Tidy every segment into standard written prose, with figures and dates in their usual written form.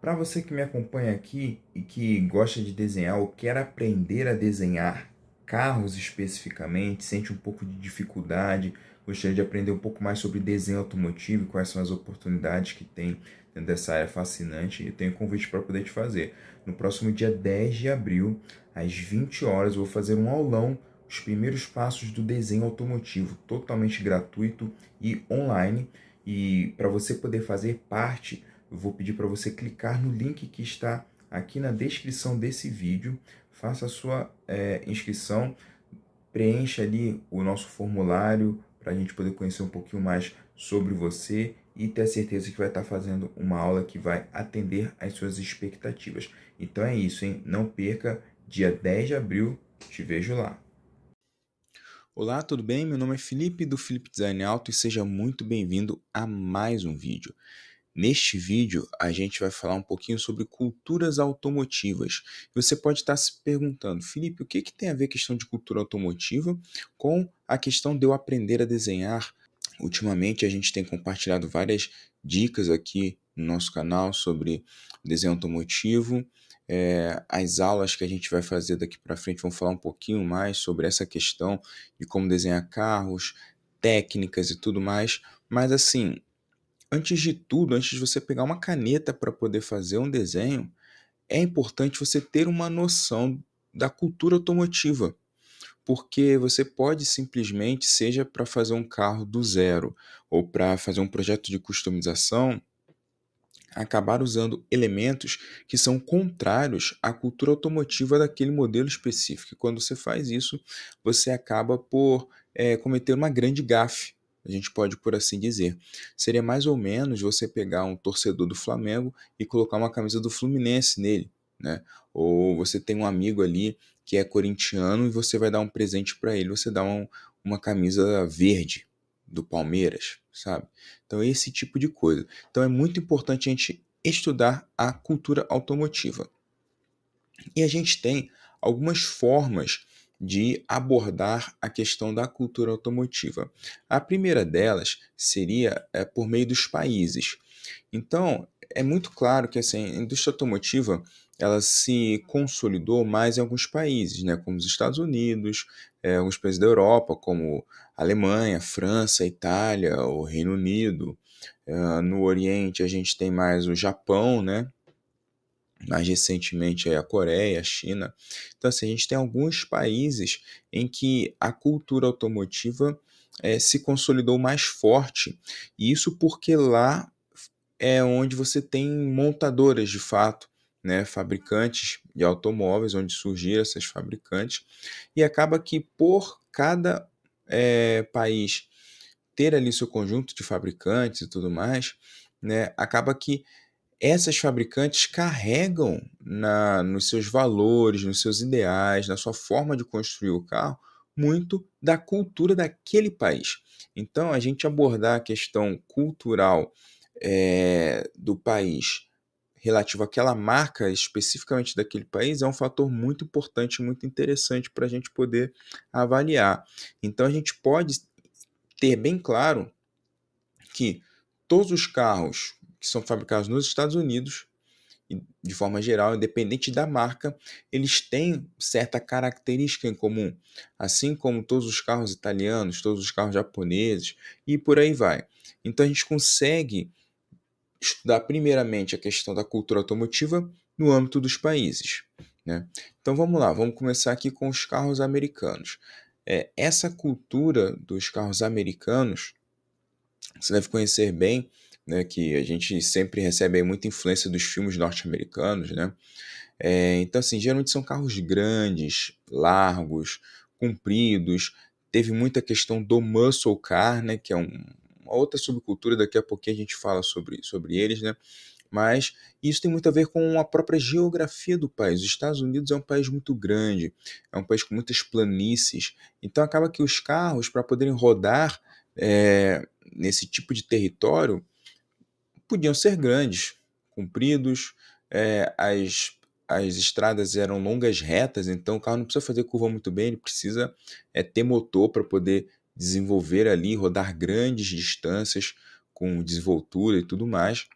Para você que me acompanha aqui e que gosta de desenhar ou quer aprender a desenhar carros especificamente, sente um pouco de dificuldade, gostaria de aprender um pouco mais sobre desenho automotivo, quais são as oportunidades que tem dentro dessa área fascinante, eu tenho um convite para poder te fazer. No próximo dia 10 de abril, às 20 horas, eu vou fazer um aulão, os primeiros passos do desenho automotivo, totalmente gratuito e online. E para você poder fazer parte, eu vou pedir para você clicar no link que está aqui na descrição desse vídeo, faça a sua inscrição, preencha ali o nosso formulário para a gente poder conhecer um pouquinho mais sobre você e ter a certeza que vai estar fazendo uma aula que vai atender às suas expectativas. Então é isso, hein? Não perca, dia 10 de abril, te vejo lá. Olá, tudo bem? Meu nome é Felipe do Felipe Design Auto e seja muito bem-vindo a mais um vídeo. Neste vídeo, a gente vai falar um pouquinho sobre culturas automotivas. Você pode estar se perguntando, Felipe, o que tem a ver a questão de cultura automotiva com a questão de eu aprender a desenhar? Ultimamente, a gente tem compartilhado várias dicas aqui no nosso canal sobre desenho automotivo. As aulas que a gente vai fazer daqui para frente vão falar um pouquinho mais sobre essa questão de como desenhar carros, técnicas e tudo mais. Mas assim, antes de tudo, antes de você pegar uma caneta para poder fazer um desenho, é importante você ter uma noção da cultura automotiva, porque você pode simplesmente, seja para fazer um carro do zero ou para fazer um projeto de customização, acabar usando elementos que são contrários à cultura automotiva daquele modelo específico. E quando você faz isso, você acaba por cometer uma grande gafe. A gente pode por assim dizer. Seria mais ou menos você pegar um torcedor do Flamengo e colocar uma camisa do Fluminense nele, né? Ou você tem um amigo ali que é corintiano e você vai dar um presente para ele, você dá uma camisa verde do Palmeiras, sabe? Então, esse tipo de coisa. Então, é muito importante a gente estudar a cultura automotiva. E a gente tem algumas formas de abordar a questão da cultura automotiva. A primeira delas seria por meio dos países. Então, é muito claro que assim, a indústria automotiva ela se consolidou mais em alguns países, né, como os Estados Unidos, alguns países da Europa, como Alemanha, França, Itália, o Reino Unido. No Oriente, a gente tem mais o Japão, né? Mais recentemente aí a Coreia, a China. Então, assim, a gente tem alguns países em que a cultura automotiva se consolidou mais forte, e isso porque lá é onde você tem montadoras de fato, né, fabricantes de automóveis, onde surgiram essas fabricantes, e acaba que por cada país ter ali seu conjunto de fabricantes e tudo mais, né, acaba que essas fabricantes carregam nos seus valores, nos seus ideais, na sua forma de construir o carro, muito da cultura daquele país. Então, a gente abordar a questão cultural do país relativo àquela marca especificamente daquele país é um fator muito importante, muito interessante para a gente poder avaliar. Então, a gente pode ter bem claro que todos os carros que são fabricados nos Estados Unidos, de forma geral, independente da marca, eles têm certa característica em comum, assim como todos os carros italianos, todos os carros japoneses e por aí vai. Então a gente consegue estudar primeiramente a questão da cultura automotiva no âmbito dos países, né? Então vamos lá, vamos começar aqui com os carros americanos. Essa cultura dos carros americanos você deve conhecer bem, né, que a gente sempre recebe aí muita influência dos filmes norte-americanos, né? Então, assim, geralmente são carros grandes, largos, compridos. Teve muita questão do muscle car, né, que é uma outra subcultura, daqui a pouquinho a gente fala sobre eles, né? Mas isso tem muito a ver com a própria geografia do país. Os Estados Unidos é um país muito grande, é um país com muitas planícies, então acaba que os carros, para poderem rodar nesse tipo de território, podiam ser grandes, compridos, as estradas eram longas retas, então o carro não precisa fazer curva muito bem, ele precisa ter motor para poder desenvolver ali, rodar grandes distâncias com desenvoltura e tudo mais.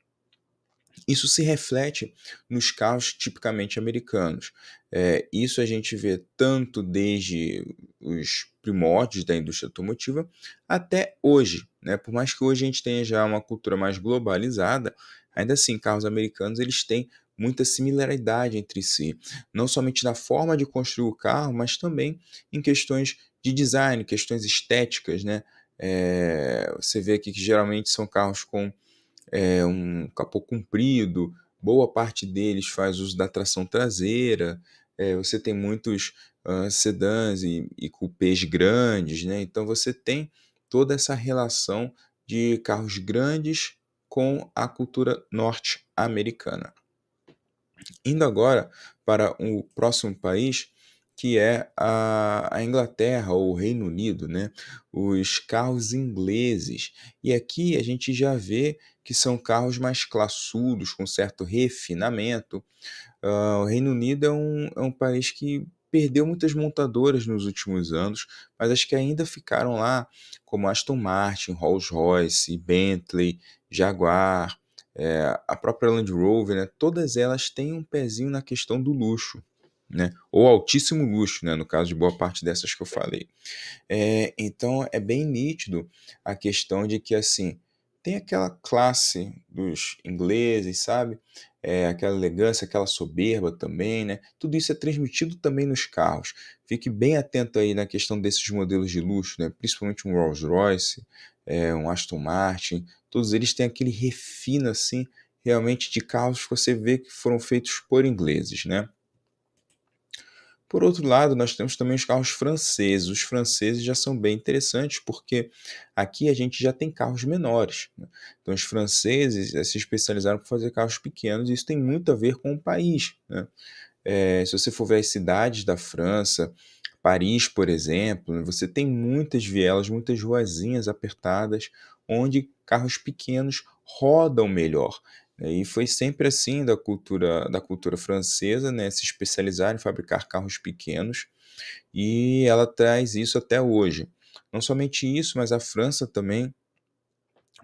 Isso se reflete nos carros tipicamente americanos. Isso a gente vê tanto desde os primórdios da indústria automotiva até hoje, né? Por mais que hoje a gente tenha já uma cultura mais globalizada, ainda assim, carros americanos eles têm muita similaridade entre si, não somente na forma de construir o carro, mas também em questões de design, questões estéticas, né? Você vê aqui que geralmente são carros com um capô comprido, boa parte deles faz uso da tração traseira, você tem muitos sedãs e cupês grandes, né? Então você tem toda essa relação de carros grandes com a cultura norte-americana. Indo agora para o próximo país, que é a Inglaterra ou o Reino Unido, né? Os carros ingleses. E aqui a gente já vê que são carros mais classudos, com certo refinamento. O Reino Unido é um país que perdeu muitas montadoras nos últimos anos, mas as que ainda ficaram lá, como Aston Martin, Rolls-Royce, Bentley, Jaguar, a própria Land Rover, né? Todas elas têm um pezinho na questão do luxo, né? Ou altíssimo luxo, né? No caso de boa parte dessas que eu falei. Então é bem nítido a questão de que assim tem aquela classe dos ingleses, sabe? Aquela elegância, aquela soberba também, né? Tudo isso é transmitido também nos carros. Fique bem atento aí na questão desses modelos de luxo, né? Principalmente um Rolls-Royce, um Aston Martin, todos eles têm aquele refino assim, realmente de carros que você vê que foram feitos por ingleses, né? Por outro lado, nós temos também os carros franceses. Os franceses já são bem interessantes porque aqui a gente já tem carros menores, né? Então, os franceses se especializaram por fazer carros pequenos e isso tem muito a ver com o país, né? Se você for ver as cidades da França, Paris, por exemplo, né, você tem muitas vielas, muitas ruazinhas apertadas, onde carros pequenos rodam melhor, né? E foi sempre assim da cultura francesa, né? Se especializar em fabricar carros pequenos, e ela traz isso até hoje. Não somente isso, mas a França também,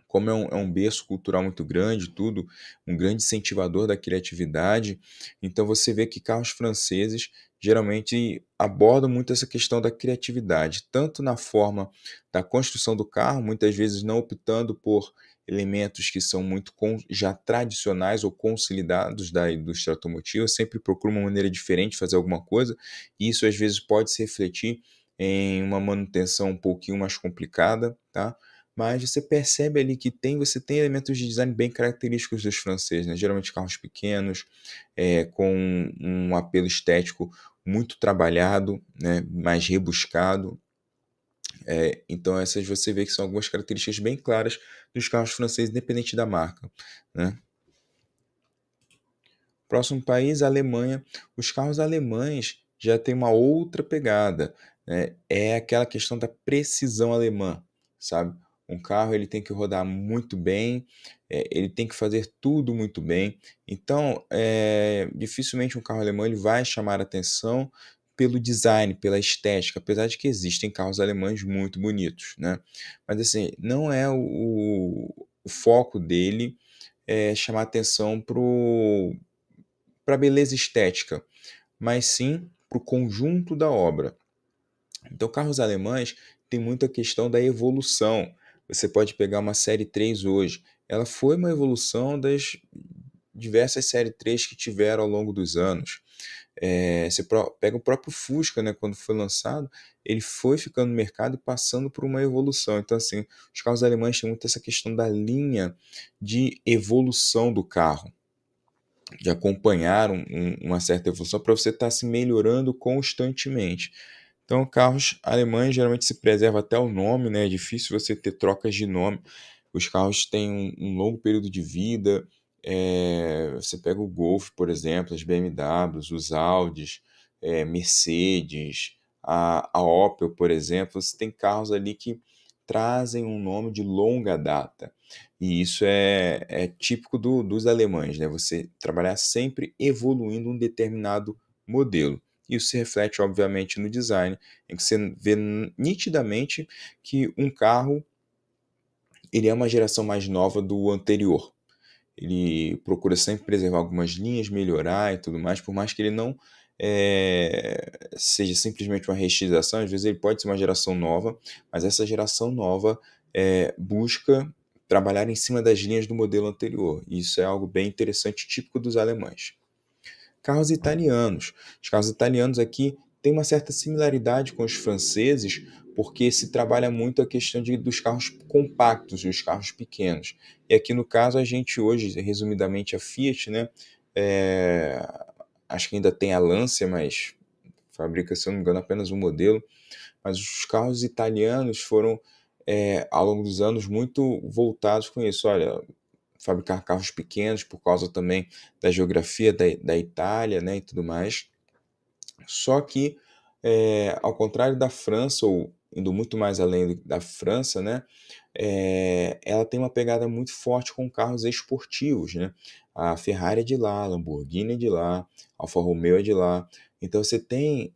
como é um berço cultural muito grande, tudo, um grande incentivador da criatividade, então você vê que carros franceses geralmente abordam muito essa questão da criatividade, tanto na forma da construção do carro, muitas vezes não optando por elementos que são muito já tradicionais ou consolidados da indústria automotiva, sempre procura uma maneira diferente de fazer alguma coisa, e isso às vezes pode se refletir em uma manutenção um pouquinho mais complicada, tá? Mas você percebe ali que você tem elementos de design bem característicos dos franceses, né? Geralmente carros pequenos, com um apelo estético muito trabalhado, né? Mais rebuscado. Então essas você vê que são algumas características bem claras dos carros franceses, independente da marca, né? Próximo país, a Alemanha. Os carros alemães já têm uma outra pegada, né? É aquela questão da precisão alemã, sabe? Um carro ele tem que rodar muito bem, ele tem que fazer tudo muito bem. Então, dificilmente um carro alemão ele vai chamar atenção pelo design, pela estética, apesar de que existem carros alemães muito bonitos, né? Mas assim, não é o foco dele chamar atenção para a beleza estética, mas sim para o conjunto da obra. Então, carros alemães tem muita questão da evolução. Você pode pegar uma série 3 hoje. Ela foi uma evolução das diversas série 3 que tiveram ao longo dos anos. Você pega o próprio Fusca, né, quando foi lançado, ele foi ficando no mercado e passando por uma evolução. Então, assim, os carros alemães têm muito essa questão da linha de evolução do carro, de acompanhar uma certa evolução para você estar se melhorando constantemente. Então, carros alemães geralmente se preserva até o nome, né? É difícil você ter trocas de nome. Os carros têm um longo período de vida. Você pega o Golf, por exemplo, as BMWs, os Audis, Mercedes, a Opel, por exemplo. Você tem carros ali que trazem um nome de longa data. E isso é típico dos alemães, né? Você trabalhar sempre evoluindo um determinado modelo. Isso se reflete, obviamente, no design, em que você vê nitidamente que um carro ele é uma geração mais nova do anterior. ele procura sempre preservar algumas linhas, melhorar e tudo mais, por mais que ele não seja simplesmente uma reestilização, às vezes ele pode ser uma geração nova, mas essa geração nova busca trabalhar em cima das linhas do modelo anterior. E isso é algo bem interessante, típico dos alemães. Carros italianos. Os carros italianos aqui têm uma certa similaridade com os franceses, porque se trabalha muito a questão dos carros compactos, dos carros pequenos. E aqui no caso a gente hoje, resumidamente, a Fiat, né? Acho que ainda tem a Lancia, mas fabrica, se eu não me engano, apenas um modelo. Mas os carros italianos foram, ao longo dos anos, muito voltados com isso. Olha, fabricar carros pequenos por causa também da geografia da Itália, né, e tudo mais. Só que, ao contrário da França, ou indo muito mais além da França, né, ela tem uma pegada muito forte com carros esportivos, né? A Ferrari é de lá, a Lamborghini é de lá, a Alfa Romeo é de lá. Então você tem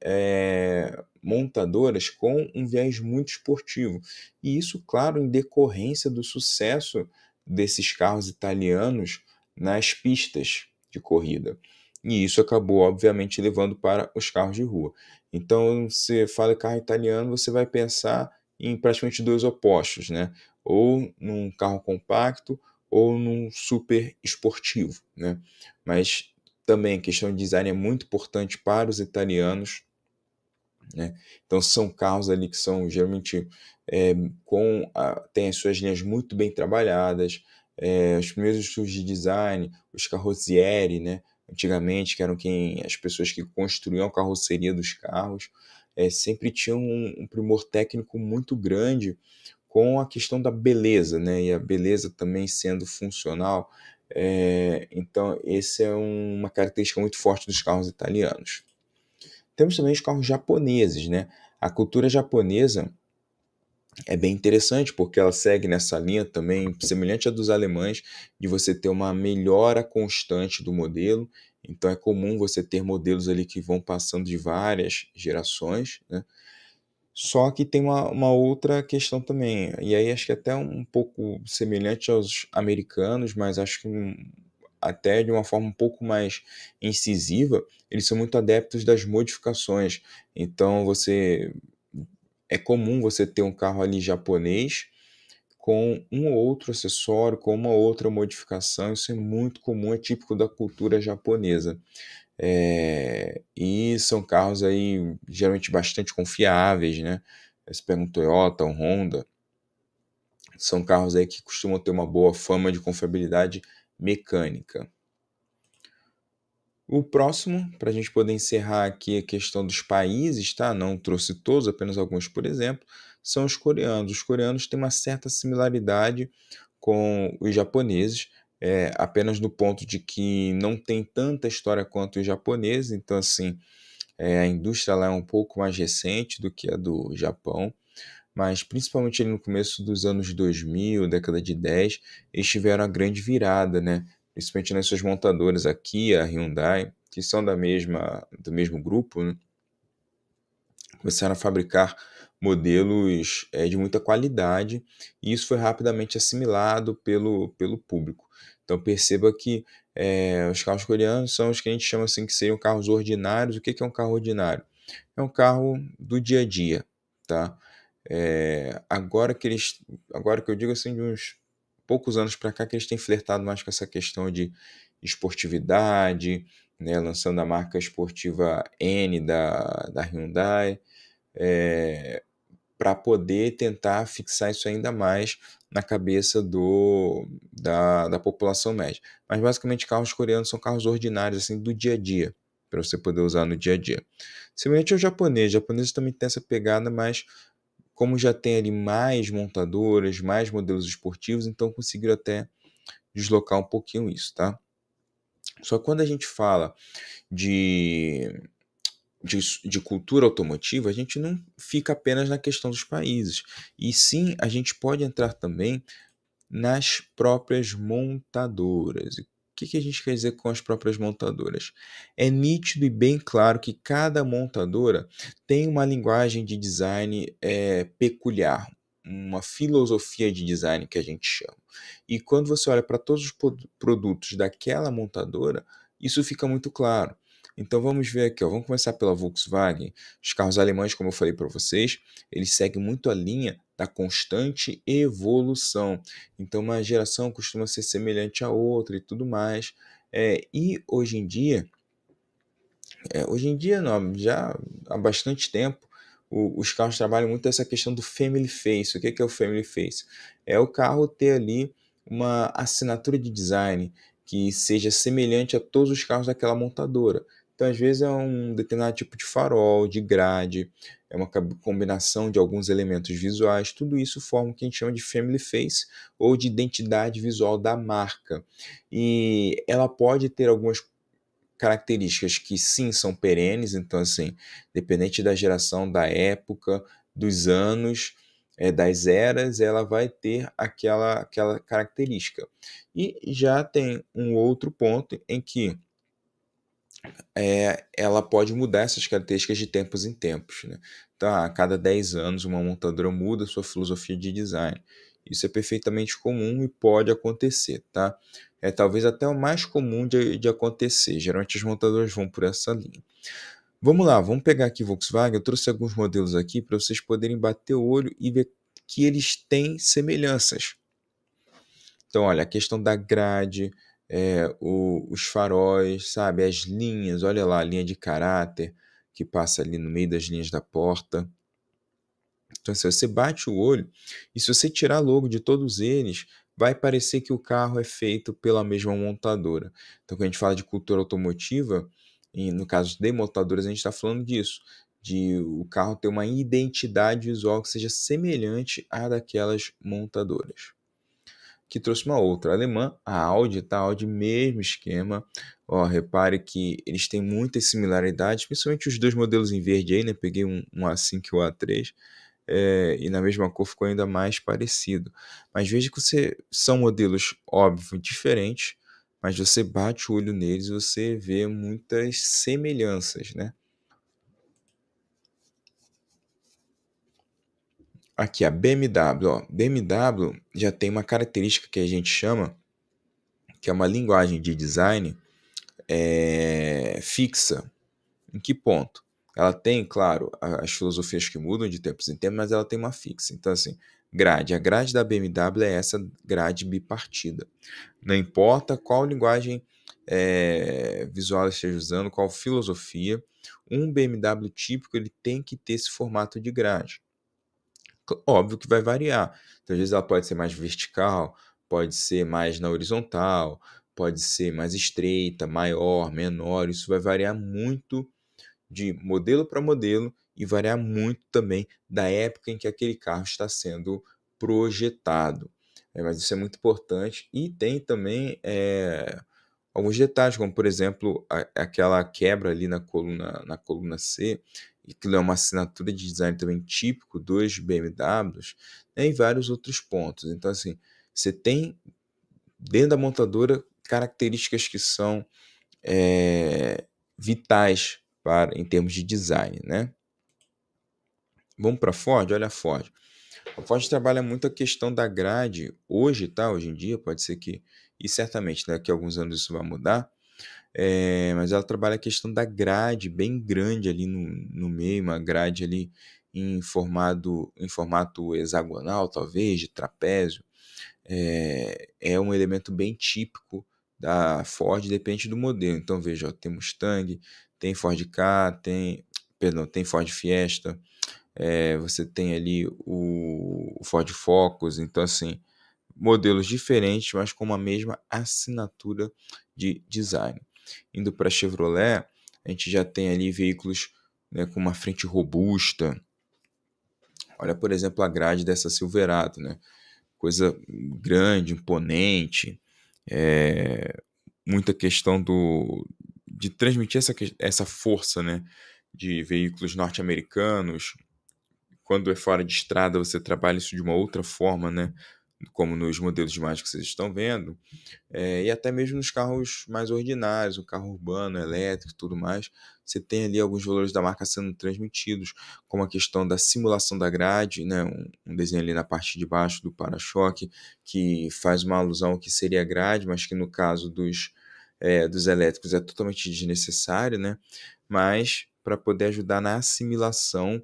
montadoras com um viés muito esportivo. E isso, claro, em decorrência do sucesso desses carros italianos nas pistas de corrida. E isso acabou, obviamente, levando para os carros de rua. Então, você fala carro italiano, você vai pensar em praticamente dois opostos, né? Ou num carro compacto ou num super esportivo, né? Mas também a questão de design é muito importante para os italianos, né? Então são carros ali que são geralmente têm as suas linhas muito bem trabalhadas, os primeiros estudos de design, os carrozzieri, né? Antigamente, que eram as pessoas que construíam a carroceria dos carros, sempre tinham um primor técnico muito grande com a questão da beleza, né? E a beleza também sendo funcional. Então, essa é uma característica muito forte dos carros italianos. Temos também os carros japoneses, né? A cultura japonesa é bem interessante porque ela segue nessa linha também, semelhante à dos alemães, de você ter uma melhora constante do modelo. Então é comum você ter modelos ali que vão passando de várias gerações, né? Só que tem uma outra questão também, e aí acho que até um pouco semelhante aos americanos, mas acho que até de uma forma um pouco mais incisiva, eles são muito adeptos das modificações. Então é comum você ter um carro ali japonês com um ou outro acessório, com uma outra modificação. Isso é muito comum, é típico da cultura japonesa. E são carros aí geralmente bastante confiáveis, né? Você pega um Toyota, um Honda, são carros aí que costumam ter uma boa fama de confiabilidade mecânica. O próximo, para a gente poder encerrar aqui a questão dos países, tá? Não trouxe todos, apenas alguns, por exemplo, são os coreanos. Os coreanos têm uma certa similaridade com os japoneses, apenas no ponto de que não tem tanta história quanto os japoneses, então assim, a indústria lá é um pouco mais recente do que a do Japão, mas principalmente ali no começo dos anos 2000, década de 10, eles tiveram a grande virada, né? Principalmente nas suas montadoras, a Kia, a Hyundai, que são do mesmo grupo, né? Começaram a fabricar modelos de muita qualidade e isso foi rapidamente assimilado pelo público. Então perceba que os carros coreanos são os que a gente chama assim que seriam carros ordinários. O que é um carro ordinário? É um carro do dia a dia, tá? Agora que eu digo assim, de uns poucos anos para cá, que eles têm flertado mais com essa questão de esportividade, né, lançando a marca esportiva N da Hyundai, para poder tentar fixar isso ainda mais na cabeça da população média. Mas basicamente carros coreanos são carros ordinários assim do dia a dia, para você poder usar no dia a dia. Semelhante ao japonês, os japoneses também têm essa pegada, mas como já tem ali mais montadoras, mais modelos esportivos, então conseguiram até deslocar um pouquinho isso, tá? Só que quando a gente fala de, de cultura automotiva, a gente não fica apenas na questão dos países, e sim a gente pode entrar também nas próprias montadoras. O que a gente quer dizer com as próprias montadoras? É nítido e bem claro que cada montadora tem uma linguagem de design peculiar, uma filosofia de design que a gente chama. E quando você olha para todos os produtos daquela montadora, isso fica muito claro. Então vamos ver aqui, ó, vamos começar pela Volkswagen. Os carros alemães, como eu falei para vocês, eles seguem muito a linha da constante evolução. Então uma geração costuma ser semelhante à outra e tudo mais. E hoje em dia não, já há bastante tempo, os carros trabalham muito essa questão do family face. O que é o family face? É o carro ter ali uma assinatura de design que seja semelhante a todos os carros daquela montadora. Então, às vezes, é um determinado tipo de farol, de grade, é uma combinação de alguns elementos visuais. Tudo isso forma o que a gente chama de family face ou de identidade visual da marca. E ela pode ter algumas características que sim são perenes, então assim, dependente da geração, da época, dos anos, das eras, ela vai ter aquela característica. E já tem um outro ponto em que ela pode mudar essas características de tempos em tempos, né? Então, a cada 10 anos, uma montadora muda sua filosofia de design. Isso é perfeitamente comum e pode acontecer, tá? É talvez até o mais comum de acontecer. Geralmente as montadoras vão por essa linha. Vamos lá, vamos pegar aqui Volkswagen. Eu trouxe alguns modelos aqui para vocês poderem bater o olho e ver que eles têm semelhanças. Então, olha, a questão da grade, os faróis, sabe? As linhas, olha lá, a linha de caráter que passa ali no meio das linhas da porta. Então, se você bate o olho, e se você tirar logo de todos eles, vai parecer que o carro é feito pela mesma montadora. Então, quando a gente fala de cultura automotiva, e no caso de montadoras, a gente está falando disso, de o carro ter uma identidade visual que seja semelhante à daquelas montadoras. Que trouxe uma outra alemã, a Audi, tá? A Audi, mesmo esquema. Ó, repare que eles têm muitas similaridades, principalmente os dois modelos em verde aí, né? Peguei um A5 e o A3, e na mesma cor ficou ainda mais parecido. Mas veja que são modelos, óbvio, diferentes, mas você bate o olho neles e você vê muitas semelhanças, né? Aqui, a BMW, ó. BMW já tem uma característica que a gente chama, que é uma linguagem de design fixa. Em que ponto? Ela tem, claro, as filosofias que mudam de tempos em tempos, mas ela tem uma fixa. Então, assim, grade. A grade da BMW é essa grade bipartida. Não importa qual linguagem visual ela esteja usando, qual filosofia, um BMW típico ele tem que ter esse formato de grade. Óbvio que vai variar. Então, às vezes ela pode ser mais vertical, pode ser mais na horizontal, pode ser mais estreita, maior, menor. Isso vai variar muito de modelo para modelo e variar muito também da época em que aquele carro está sendo projetado. Mas isso é muito importante. E tem também alguns detalhes, como por exemplo aquela quebra ali na coluna C, e que é uma assinatura de design também típico dos BMWs, né, e vários outros pontos. Então, assim, você tem dentro da montadora características que são vitais em termos de design, né? Vamos para a Ford? Olha a Ford. A Ford trabalha muito a questão da grade hoje, tá? Hoje em dia, pode ser que, e certamente daqui a alguns anos isso vai mudar, mas ela trabalha a questão da grade bem grande ali no meio, uma grade ali em formato hexagonal, talvez, de trapézio. É um elemento bem típico da Ford, depende do modelo. Então, veja, ó, tem Mustang, tem Ford Ka, tem Ford Fiesta, você tem ali o Ford Focus. Então, assim, modelos diferentes, mas com a mesma assinatura de design. Indo para a Chevrolet, a gente já tem ali veículos, né, com uma frente robusta. Olha, por exemplo, a grade dessa Silverado, né? Coisa grande, imponente, muita questão de transmitir essa força, né, de veículos norte-americanos. Quando é fora de estrada, você trabalha isso de uma outra forma, né? como nos modelos de imagem que vocês estão vendo, e até mesmo nos carros mais ordinários, o carro urbano, elétrico e tudo mais, você tem ali alguns valores da marca sendo transmitidos, como a questão da simulação da grade, né? Um desenho ali na parte de baixo do para-choque, que faz uma alusão ao que seria a grade, mas que no caso dos elétricos é totalmente desnecessário, né? Mas para poder ajudar na assimilação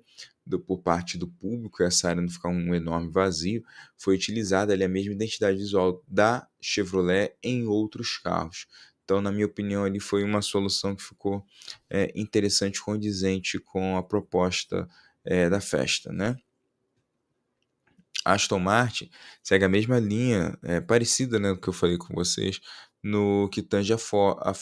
por parte do público, essa área não ficar um enorme vazio, foi utilizada ali a mesma identidade visual da Chevrolet em outros carros. Então, na minha opinião, ali foi uma solução que ficou interessante, condizente com a proposta da festa, né? A Aston Martin segue a mesma linha, parecida, né, do que eu falei com vocês, no que tange a Ford. A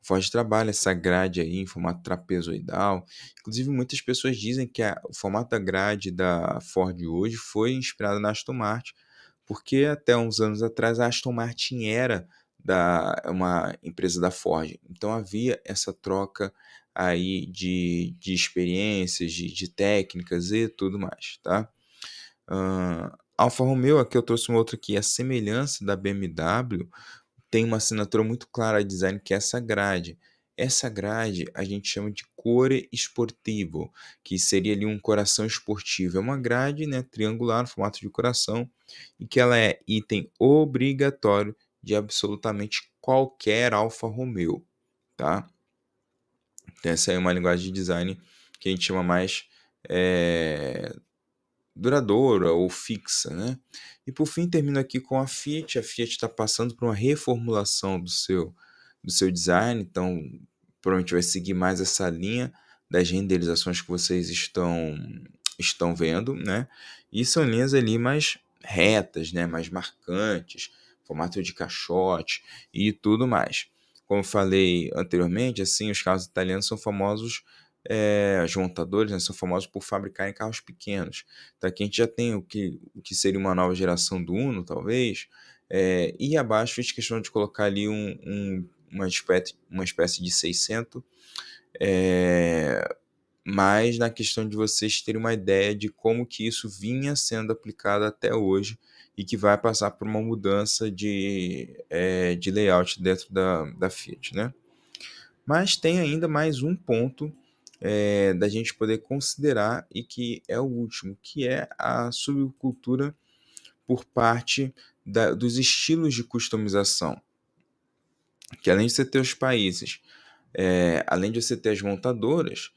Ford trabalha essa grade aí em formato trapezoidal. Inclusive, muitas pessoas dizem que o formato da grade da Ford hoje foi inspirado na Aston Martin, porque até uns anos atrás a Aston Martin era uma empresa da Ford. Então havia essa troca aí de experiências, de técnicas e tudo mais, tá? Alfa Romeo, aqui eu trouxe uma outra aqui, a semelhança da BMW tem uma assinatura muito clara de design que é essa grade. Essa grade a gente chama de core esportivo, que seria ali um coração esportivo. É uma grade, né, triangular, no formato de coração, e que ela é item obrigatório de absolutamente qualquer Alfa Romeo, tá? Então essa aí é uma linguagem de design que a gente chama mais duradoura ou fixa, né? E por fim termino aqui com a Fiat. A Fiat está passando por uma reformulação do seu design, então provavelmente vai seguir mais essa linha das renderizações que vocês estão vendo, né? E são linhas ali mais retas, né? Mais marcantes, formato de caixote e tudo mais. Como falei anteriormente, assim, os carros italianos são famosos, os montadores, né, são famosos por fabricarem carros pequenos. Então aqui a gente já tem o que seria uma nova geração do Uno, talvez, e abaixo fiz questão de colocar ali uma espécie de 600, mas na questão de vocês terem uma ideia de como que isso vinha sendo aplicado até hoje e que vai passar por uma mudança de layout dentro da Fiat, né? Mas tem ainda mais um ponto da gente poder considerar e que é o último, que é a subcultura por parte dos estilos de customização. Que além de você ter os países, além de você ter as montadoras,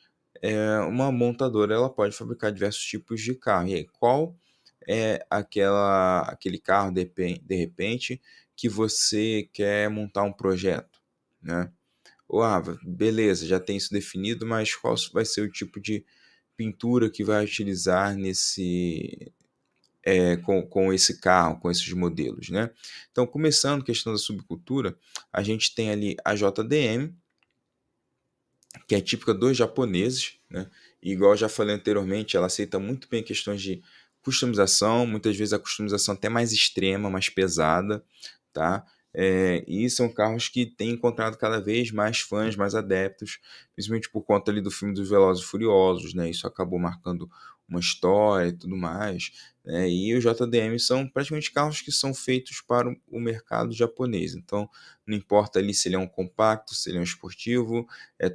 uma montadora ela pode fabricar diversos tipos de carro. E aí, qual é aquele carro, de repente, que você quer montar um projeto, né? Beleza, já tem isso definido, mas qual vai ser o tipo de pintura que vai utilizar com esse carro, com esses modelos, né? Então, começando a questão da subcultura, a gente tem ali a JDM, que é típica dos japoneses, né? E igual eu já falei anteriormente, ela aceita muito bem questões de customização, muitas vezes a customização até mais extrema, mais pesada, tá? E são carros que têm encontrado cada vez mais fãs, mais adeptos, principalmente por conta ali do filme dos Velozes e Furiosos, né? Isso acabou marcando uma história e tudo mais, né? E os JDM são praticamente carros que são feitos para o mercado japonês. Então, não importa ali se ele é um compacto, se ele é um esportivo,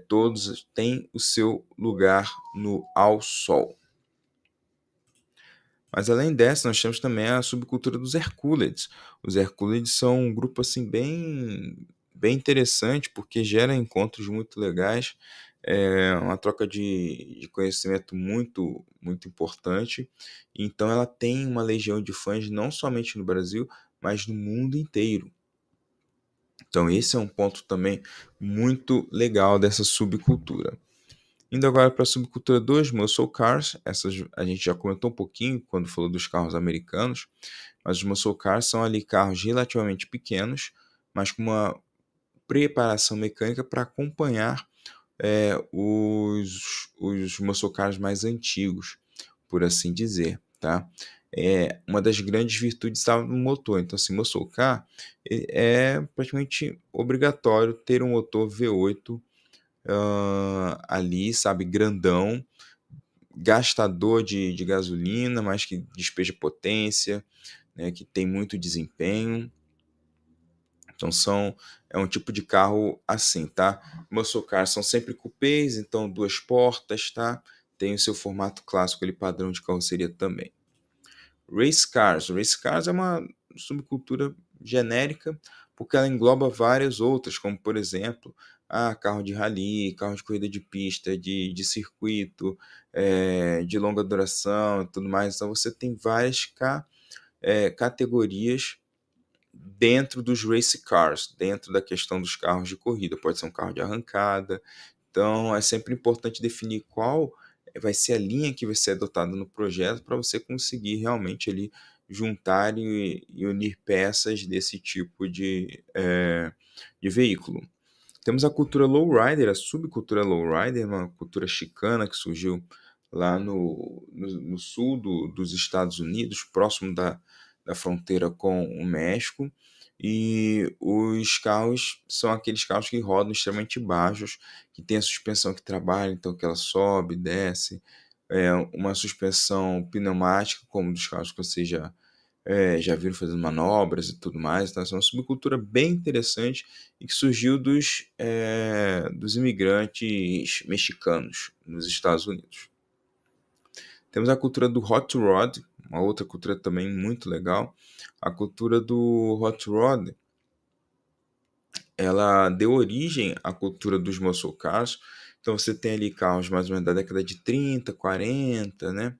todos têm o seu lugar no ao sol. Mas além dessa, nós temos também a subcultura dos Hercules. Os Hercules são um grupo assim bem interessante, porque gera encontros muito legais, uma troca de conhecimento muito, muito importante. Então ela tem uma legião de fãs não somente no Brasil, mas no mundo inteiro. Então esse é um ponto também muito legal dessa subcultura. Indo agora para a subcultura dos muscle cars, essas a gente já comentou um pouquinho quando falou dos carros americanos, mas os muscle cars são ali carros relativamente pequenos, mas com uma preparação mecânica para acompanhar os muscle cars mais antigos, por assim dizer, tá? Uma das grandes virtudes estava no motor. Então, assim, muscle car é praticamente obrigatório ter um motor V8 ali, sabe, grandão, gastador de gasolina, mas que despeja potência, né, que tem muito desempenho. Então é um tipo de carro assim, tá? Muscle cars são sempre cupês, então 2 portas, tá? Tem o seu formato clássico ali, padrão de carroceria também. Race cars é uma subcultura genérica, porque ela engloba várias outras, como por exemplo, carro de rally, carro de corrida de pista, de circuito, de longa duração e tudo mais. Então você tem várias categorias dentro dos race cars, dentro da questão dos carros de corrida. Pode ser um carro de arrancada. Então, é sempre importante definir qual vai ser a linha que vai ser adotada no projeto para você conseguir realmente ali juntar e unir peças desse tipo de veículo. Temos a cultura lowrider, a subcultura lowrider, uma cultura chicana que surgiu lá no sul dos Estados Unidos, próximo da fronteira com o México. E os carros são aqueles carros que rodam extremamente baixos, que tem a suspensão que trabalha, então que ela sobe, desce, uma suspensão pneumática, como dos carros que você já viram fazendo manobras e tudo mais. Então, essa é uma subcultura bem interessante e que surgiu dos imigrantes mexicanos nos Estados Unidos. Temos a cultura do hot rod, uma outra cultura também muito legal. A cultura do hot rod, ela deu origem à cultura dos muscle cars. Então você tem ali carros mais ou menos da década de 30, 40, né?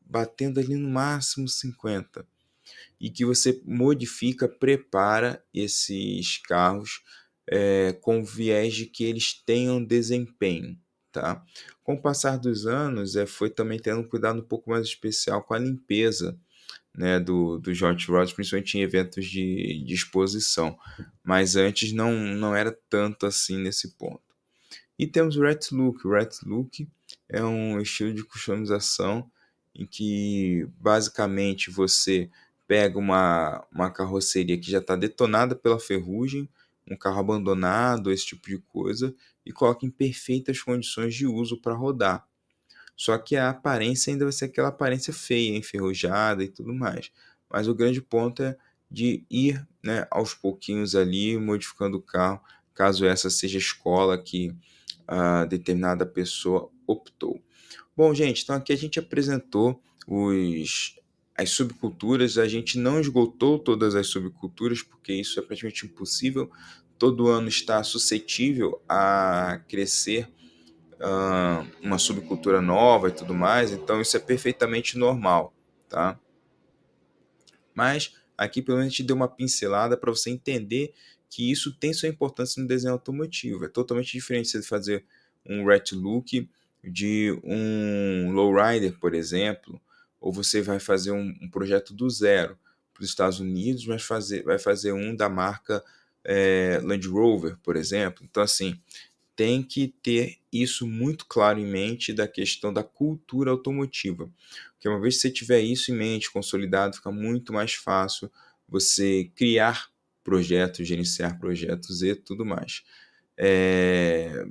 Batendo ali no máximo 50. E que você modifica, prepara esses carros com viés de que eles tenham desempenho, tá? Com o passar dos anos, foi também tendo um cuidado um pouco mais especial com a limpeza, né, do hot rods, principalmente em eventos de exposição, mas antes não era tanto assim nesse ponto. E temos o Ret Look. O Ret Look é um estilo de customização em que basicamente você pega uma carroceria que já está detonada pela ferrugem, um carro abandonado, esse tipo de coisa, e coloca em perfeitas condições de uso para rodar. Só que a aparência ainda vai ser aquela aparência feia, enferrujada e tudo mais. Mas o grande ponto é de ir, né, aos pouquinhos ali, modificando o carro, caso essa seja a escola que a determinada pessoa optou. Bom, gente, então aqui a gente apresentou as subculturas. A gente não esgotou todas as subculturas, porque isso é praticamente impossível. Todo ano está suscetível a crescer uma subcultura nova e tudo mais, então isso é perfeitamente normal, tá? Mas aqui pelo menos a gente deu uma pincelada para você entender que isso tem sua importância no desenho automotivo. É totalmente diferente você fazer um ret look de um lowrider, por exemplo, ou você vai fazer um projeto do zero para os Estados Unidos, mas vai fazer um da marca Land Rover, por exemplo. Então, assim, tem que ter isso muito claro em mente da questão da cultura automotiva. Porque uma vez que você tiver isso em mente, consolidado, fica muito mais fácil você criar projetos, gerenciar projetos e tudo mais.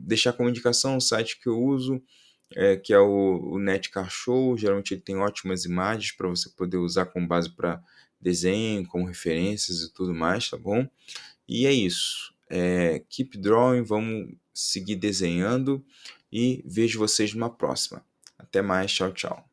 Deixar como indicação o site que eu uso, que é o Netcar Show. Geralmente ele tem ótimas imagens para você poder usar como base para desenho, como referências e tudo mais, tá bom? E é isso. Keep drawing, vamos seguir desenhando e vejo vocês numa próxima. Até mais, tchau, tchau.